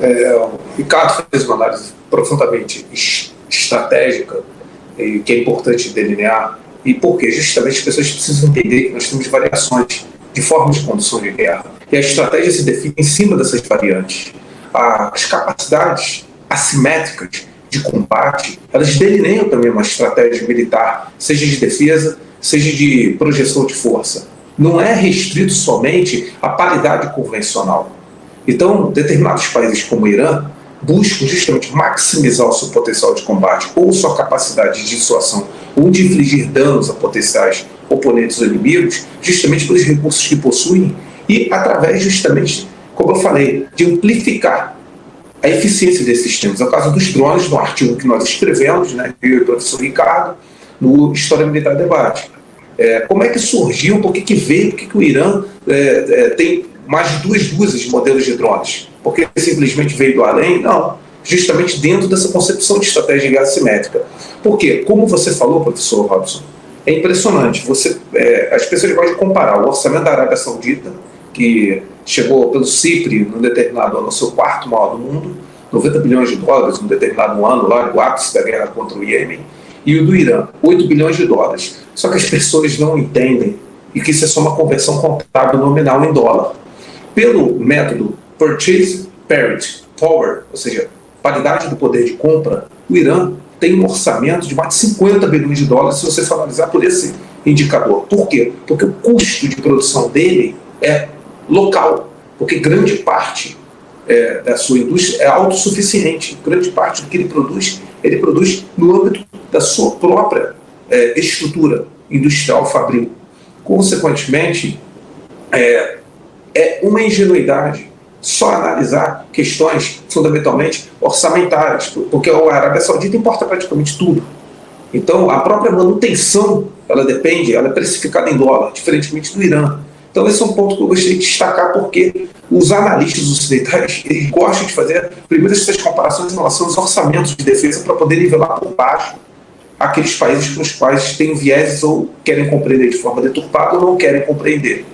O Ricardo fez uma análise profundamente estratégica, que é importante delinear. E por quê? Justamente as pessoas precisam entender que nós temos variações de formas de condução de guerra. E a estratégia se define em cima dessas variantes. As capacidades assimétricas de combate, elas delineiam também uma estratégia militar, seja de defesa, seja de projeção de força. Não é restrito somente à paridade convencional. Então, determinados países como o Irã buscam justamente maximizar o seu potencial de combate ou sua capacidade de dissuasão ou de infligir danos a potenciais oponentes ou inimigos, justamente pelos recursos que possuem e através justamente, como eu falei, de amplificar a eficiência desses sistemas. É o caso dos drones, no artigo que nós escrevemos, né, eu e o professor Ricardo, no História Militar Debate. Como é que surgiu, por que veio, por que o Irã tem mais de 2 dúzias de modelos de drones? Porque simplesmente veio do além? Não, justamente dentro dessa concepção de estratégia de guerra assimétrica. Por quê? Como você falou, professor Robson, é impressionante. As pessoas podem comparar o orçamento da Arábia Saudita, que chegou pelo CIPRI, num determinado ano, ao seu 4º maior do mundo, 90 bilhões de dólares, num determinado ano, lá no ápice da guerra contra o Iêmen, e o do Irã, 8 bilhões de dólares. Só que as pessoas não entendem e que isso é só uma conversão contábil nominal em dólar. Pelo método Purchase Parity Power, ou seja, paridade do poder de compra, o Irã tem um orçamento de mais de 50 bilhões de dólares se você for analisar por esse indicador. Por quê? Porque o custo de produção dele é local, porque grande parte da sua indústria é autossuficiente. Grande parte do que ele produz no âmbito da sua própria estrutura industrial fabril. Consequentemente, é uma ingenuidade só analisar questões fundamentalmente orçamentárias, porque a Arábia Saudita importa praticamente tudo. Então, a própria manutenção, ela é precificada em dólar, diferentemente do Irã. Então, esse é um ponto que eu gostaria de destacar, porque os analistas ocidentais eles gostam de fazer, primeiro, essas comparações em relação aos orçamentos de defesa para poder nivelar por baixo aqueles países com os quais têm viéses ou querem compreender de forma deturpada ou não querem compreender.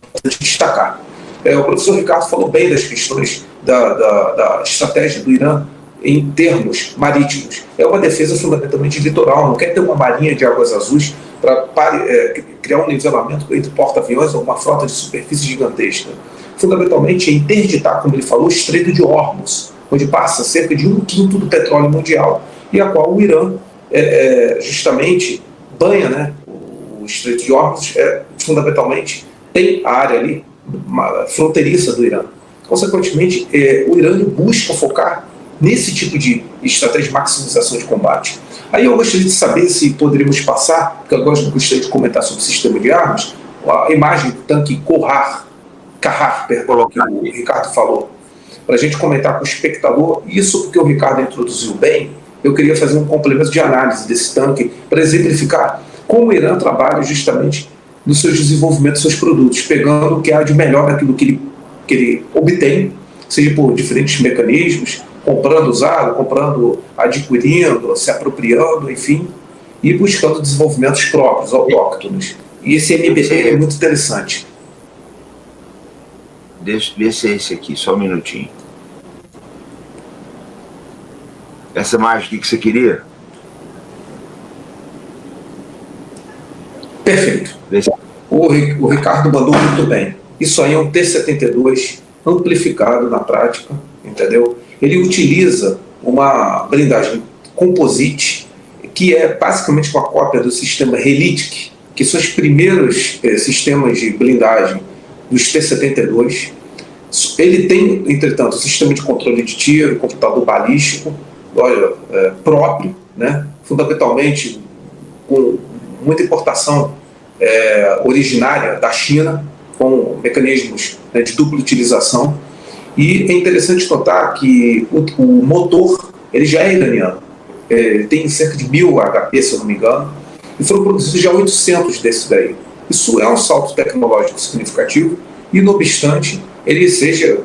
Importante destacar. O professor Ricardo falou bem das questões da estratégia do Irã em termos marítimos. É uma defesa fundamentalmente litoral, não quer ter uma marinha de águas azuis para criar um nivelamento entre porta-aviões ou uma frota de superfície gigantesca. Fundamentalmente, é interditar, como ele falou, o Estreito de Hormuz, onde passa cerca de 1/5 do petróleo mundial, e a qual o Irã justamente banha, né? O Estreito de Hormuz fundamentalmente tem a área ali fronteiriça do Irã. Consequentemente, o Irã busca focar nesse tipo de estratégia de maximização de combate. Aí eu gostaria de saber se poderíamos passar, porque eu gostaria de comentar sobre o sistema de armas, a imagem do tanque Kahar, que o Ricardo falou, para a gente comentar com o espectador. Isso porque o Ricardo introduziu bem, eu queria fazer um complemento de análise desse tanque para exemplificar como o Irã trabalha justamente nos seus desenvolvimentos, seus produtos, pegando o que há de melhor daquilo que ele obtém, seja por diferentes mecanismos, comprando usado, adquirindo, se apropriando, enfim, e buscando desenvolvimentos próprios, autóctonos. E esse MBT é muito interessante. Deixa eu ver se é esse aqui, só um minutinho. Essa imagem que você queria? Perfeito. O Ricardo mandou muito bem. Isso aí é um T-72 amplificado na prática, entendeu? Ele utiliza uma blindagem composite, que é basicamente uma cópia do sistema Helitic, que são os primeiros sistemas de blindagem dos T-72. Ele tem, entretanto, um sistema de controle de tiro, computador balístico próprio, né? Fundamentalmente com muita importação originária da China, com mecanismos de dupla utilização. E é interessante notar que o motor ele já é iraniano. Tem cerca de 1000 HP, se eu não me engano, e foram produzidos já 800 desses daí. Isso é um salto tecnológico significativo, e, não obstante, ele seja,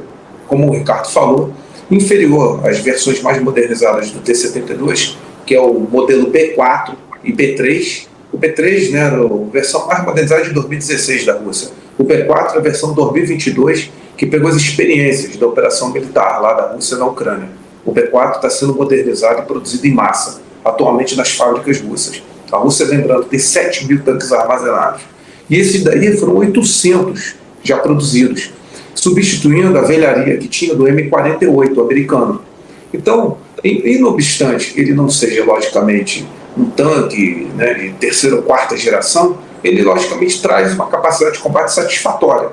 como o Ricardo falou, inferior às versões mais modernizadas do T-72, que é o modelo B4 e B3. O B3, né, era a versão mais modernizada de 2016 da Rússia. O P4 é a versão 2022, que pegou as experiências da operação militar lá da Rússia na Ucrânia. O P4 está sendo modernizado e produzido em massa, atualmente nas fábricas russas. A Rússia, lembrando, tem 7 mil tanques armazenados. E esses daí foram 800 já produzidos, substituindo a velharia que tinha do M48 americano. Então, e não obstante ele não seja, logicamente, um tanque, né, de terceira ou quarta geração, ele, logicamente, traz uma capacidade de combate satisfatória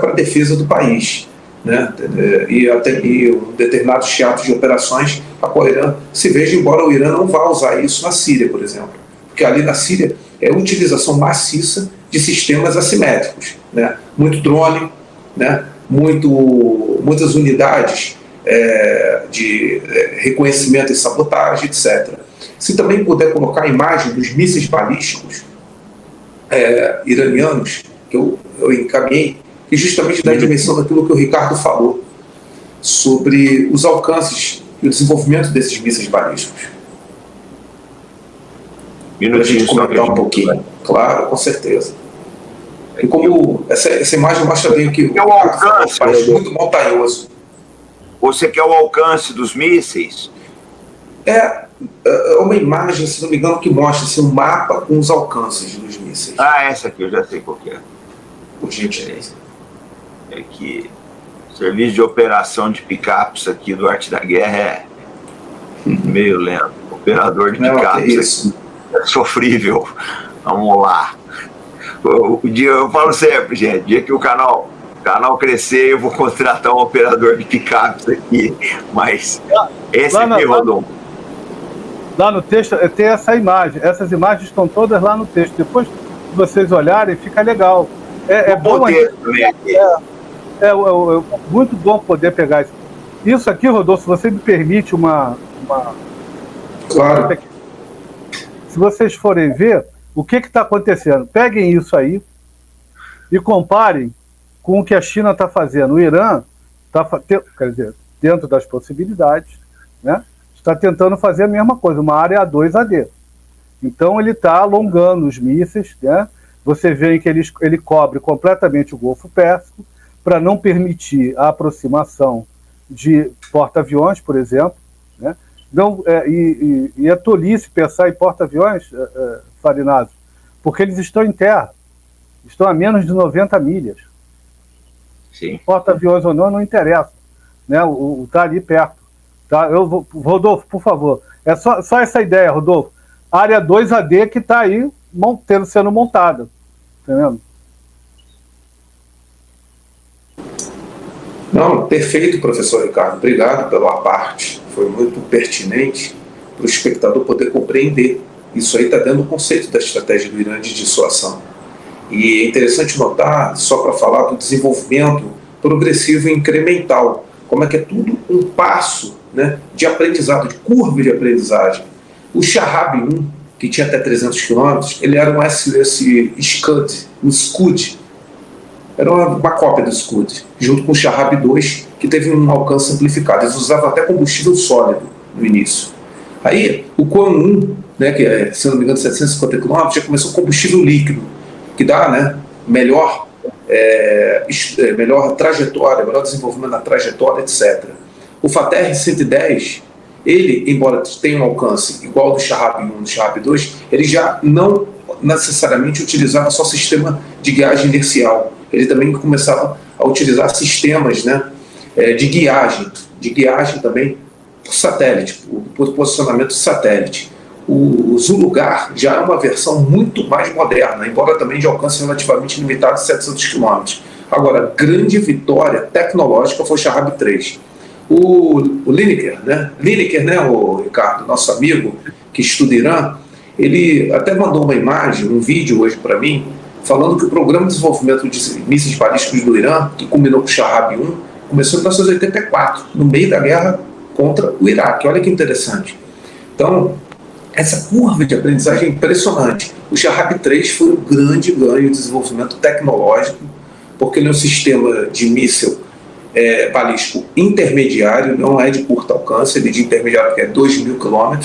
para a defesa do país, né, e um determinado teatro de operações a qual o Irã se veja, embora o Irã não vá usar isso na Síria, por exemplo. Porque ali na Síria é a utilização maciça de sistemas assimétricos, né, muito drone, né, muitas unidades de reconhecimento e sabotagem, etc. Se também puder colocar a imagem dos mísseis balísticos iranianos, que eu encaminhei, que justamente dá a dimensão daquilo que o Ricardo falou, sobre os alcances e o desenvolvimento desses mísseis balísticos. Para a gente comentar um pouquinho. Claro, com certeza. E como essa imagem mostra bem que o alcance é um país muito montanhoso. Você quer o alcance dos mísseis? É uma imagem, se não me engano, que mostra assim, um mapa com os alcances dos mísseis. Ah, essa aqui eu já sei qual que é. Por gentileza. É que o serviço de operação de picapes aqui do Arte da Guerra é meio lento. Operador de picapes é sofrível. Vamos lá. Eu falo sempre, gente, o dia que o canal crescer, eu vou contratar um operador de picapes aqui. Mas esse aqui, Rodolfo. Lá no texto tem essa imagem. Essas imagens estão todas lá no texto. Depois que vocês olharem, fica legal. É bom muito bom poder pegar isso. Isso aqui, Rodolfo, se você me permite uma... Claro. Se vocês forem ver, o que está acontecendo? Peguem isso aí e comparem com o que a China está fazendo. O Irã está, quer dizer, dentro das possibilidades, né, está tentando fazer a mesma coisa, uma área A2AD. Então ele está alongando os mísseis, né? Você vê que ele cobre completamente o Golfo Pérsico para não permitir a aproximação de porta-aviões, por exemplo, né? Não, e é tolice pensar em porta-aviões, Farinazzo, porque eles estão em terra, estão a menos de 90 milhas. Sim. Porta-aviões ou não interessa, né? Tá ali perto. Tá? Rodolfo, por favor, é só essa ideia, Rodolfo. Área 2AD que está aí sendo montada. Entendendo? Não, perfeito, professor Ricardo. Obrigado pela parte. Foi muito pertinente para o espectador poder compreender. Isso aí está dentro do conceito da estratégia do Irã de dissuasão. E é interessante notar, só para falar do desenvolvimento progressivo e incremental, como é que é tudo um passo, né, de aprendizado, de curva de aprendizagem. O Shahab 1, que tinha até 300 km, ele era um Scud, um Scud. Era uma cópia do Scud, junto com o Shahab 2, que teve um alcance amplificado. Eles usavam até combustível sólido no início. Aí, o Quan 1, né, que é, se não me engano, 750 km, já começou com combustível líquido, que dá, né, melhor trajetória, melhor desenvolvimento na trajetória, etc. O Fateh 110, ele, embora tenha um alcance igual ao do Shahab 1 e do Shahab 2, ele já não necessariamente utilizava só sistema de guiagem inercial. Ele também começava a utilizar sistemas, né, de guiagem também por satélite, por posicionamento de satélite. O Zulugar já é uma versão muito mais moderna, embora também de alcance relativamente limitado de 700 km. Agora, grande vitória tecnológica foi o Shahab 3. O Lineker, né, o Ricardo, nosso amigo que estuda Irã, ele até mandou uma imagem, um vídeo hoje para mim, falando que o programa de desenvolvimento de mísseis balísticos do Irã, que culminou com o Shahab 1, começou em 1984, no meio da guerra contra o Iraque. Olha que interessante. Então, essa curva de aprendizagem é impressionante. O Shahab 3 foi um grande ganho de desenvolvimento tecnológico, porque ele é um sistema de míssil balístico intermediário, não é de curto alcance, ele é de intermediário, que é 2.000 km,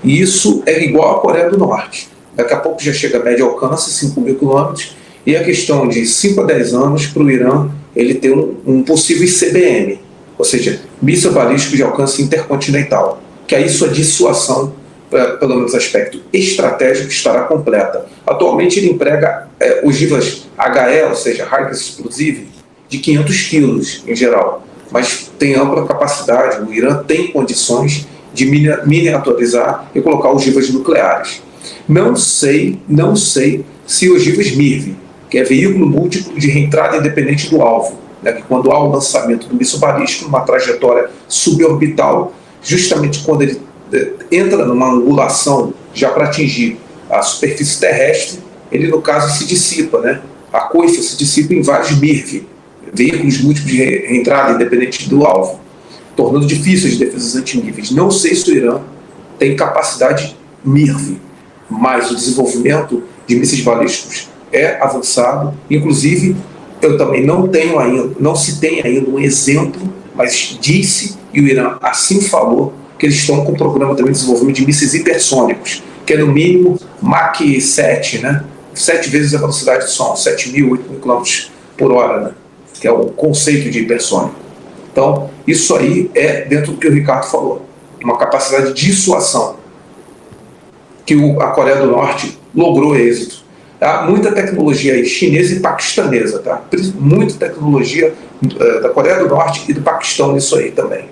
e isso é igual à Coreia do Norte. Daqui a pouco já chega a médio alcance, 5.000 km, e a questão de 5 a 10 anos para o Irã ele ter um possível ICBM, ou seja, míssil balístico de alcance intercontinental, que aí sua dissuasão, pelo menos aspecto estratégico, estará completa. Atualmente ele emprega ogivas HE, ou seja, High Explosive, de 500 quilos em geral, mas tem ampla capacidade, o Irã tem condições de miniaturizar e colocar ogivas nucleares. Não sei se ogivas MIRV, que é veículo múltiplo de reentrada independente do alvo, né, que quando há o lançamento do míssil balístico numa trajetória suborbital, justamente quando ele entra numa angulação já para atingir a superfície terrestre, ele no caso se dissipa, né? A coifa se dissipa em vários MIRV, veículos múltiplos de reentrada independente do alvo, tornando difíceis as defesas antimíveis. Não sei se o Irã tem capacidade MIRV, mas o desenvolvimento de mísseis balísticos é avançado. Inclusive, eu também não se tem ainda um exemplo, mas disse, e o Irã assim falou, que eles estão com um programa também de desenvolvimento de mísseis hipersônicos, que é no mínimo Mach 7, né? 7 vezes a velocidade do som, 7.000, 8.000 km por hora, né? Que é o conceito de hipersônico. Então, isso aí é dentro do que o Ricardo falou, uma capacidade de dissuasão que a Coreia do Norte logrou êxito. Há muita tecnologia aí, chinesa e paquistanesa, tá? Muita tecnologia da Coreia do Norte e do Paquistão nisso aí também.